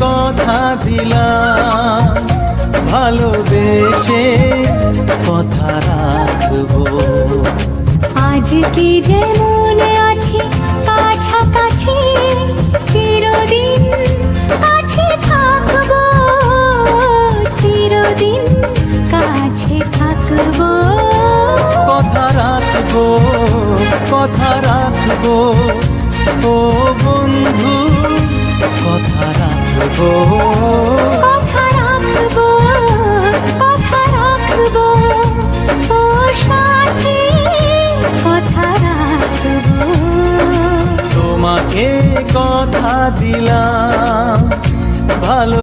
কথা দিলাম, ভালোবেসে কথা রাখবো। আজকে যেমন আছি কাছাকাছি, চিরদিন কাছে থাকবো, চিরদিন কাছে থাকবো। কথা রাখবো, কথা রাখবো, ও বন্ধু কথা রাখবো। কথা রাখবো, কথা রাখবো, ও সাথী কথা রাখবো। তোমাকে কথা দিলাম, ভালো